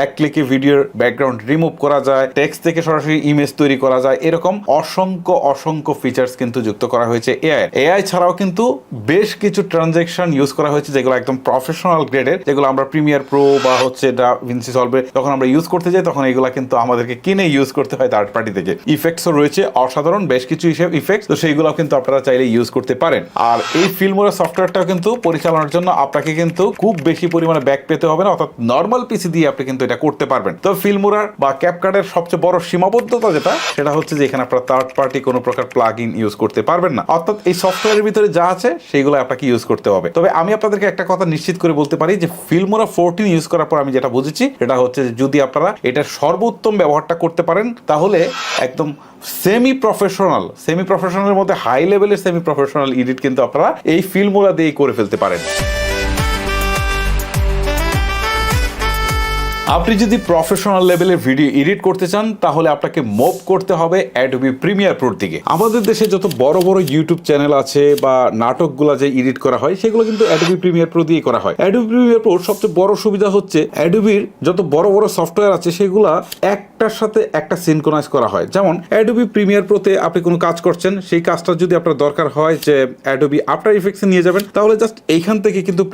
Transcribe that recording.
এক ক্লিকে ভিডিওর background remove করা যায়, টেক্সট থেকে সরাসরি ইমেজ তৈরি করা যায়, এরকম অসংখ্য ফিচার্স কিন্তু যুক্ত করা হয়েছে এআই ছাড়াও কিন্তু বেশ কিছু ট্রানজ্যাকশন ইউজ করা হয়েছে যেগুলো একদম প্রফেশনাল গ্রেডের, যেগুলো আমরা প্রিমিয়ার প্রো বা হচ্ছে ডাভিনসি সলভে যখন আমরা ইউজ করতে যাই তখন এগুলো কিন্তু আমাদেরকে কিনে ইউজ করতে হয় থার্ড পার্টি থেকে। ইফেক্টসও রয়েছে অসাধারণ বেশ কিছু ইফেক্টস, তো সেইগুলো কিন্তু আপনারা চাইলে ইউজ করতে পারেন। আর এই ফিল্মোরা সফটওয়্যারটাও কিন্তু পরিচালনার জন্য আপনাকে কিন্তু খুব বেশি পরিমাণে ব্যাক পেতে হবে না, অর্থাৎ নর্মাল পিসি দিয়ে আপনি কিন্তু এটা করতে পারবেন। তো ফিল্মোরার বা ক্যাপকাটের সবচেয়ে বড় সীমাবদ্ধতা সেটা হচ্ছে যে এখানে আপনারা থার্ড পার্টি কোনো প্রকার প্লাগ ইন ইউজ করতে পারবেন না, অর্থাৎ এই সফটওয়্যারের ভিতরে যা আছে সেইগুলো আপনাকে ইউজ করতে হবে। তবে আমি আপনাদেরকে একটা কথা নিশ্চিত করে বলতে পারি যে ফিল্মোরা 14 ইউজ করার পর আমি যেটা বুঝেছি সেটা হচ্ছে যে যদি আপনারা এটার সর্বোত্তম ব্যবহারটা করতে পারেন তাহলে একদম সেমি প্রফেশনালের মধ্যে হাই লেভেলের সেমি প্রফেশনাল এডিট কিন্তু আপনারা এই ফিল্মোরা দিয়ে করে ফেলতে পারেন। আপনি যদি প্রফেশনাল লেভেলের ভিডিও এডিট করতে চান তাহলে আপনাকে মুভ করতে হবে অ্যাডোবি প্রিমিয়ার প্রোর দিকে। আমাদের দেশে যত বড় বড় ইউটিউব চ্যানেল আছে বা নাটকগুলো যে এডিট করা হয় সেগুলো কিন্তু অ্যাডোবি প্রিমিয়ার প্রো দিয়ে করা হয়। অ্যাডোবি প্রিমিয়ার প্রোর সবচেয়ে বড় সুবিধা হচ্ছে অ্যাডোবির যত বড় বড় সফটওয়্যার আছে সেগুলা একটার সাথে একটা সিনক্রোনাইজ করা হয়। যেমন অ্যাডোবি প্রিমিয়ার প্রোতে আপনি কোনো কাজ করছেন, সেই কাজটা যদি আপনার দরকার হয় যে অ্যাডোবি আফটার ইফেক্টসে নিয়ে যাবেন তাহলে জাস্ট এইখান থেকে কিন্তু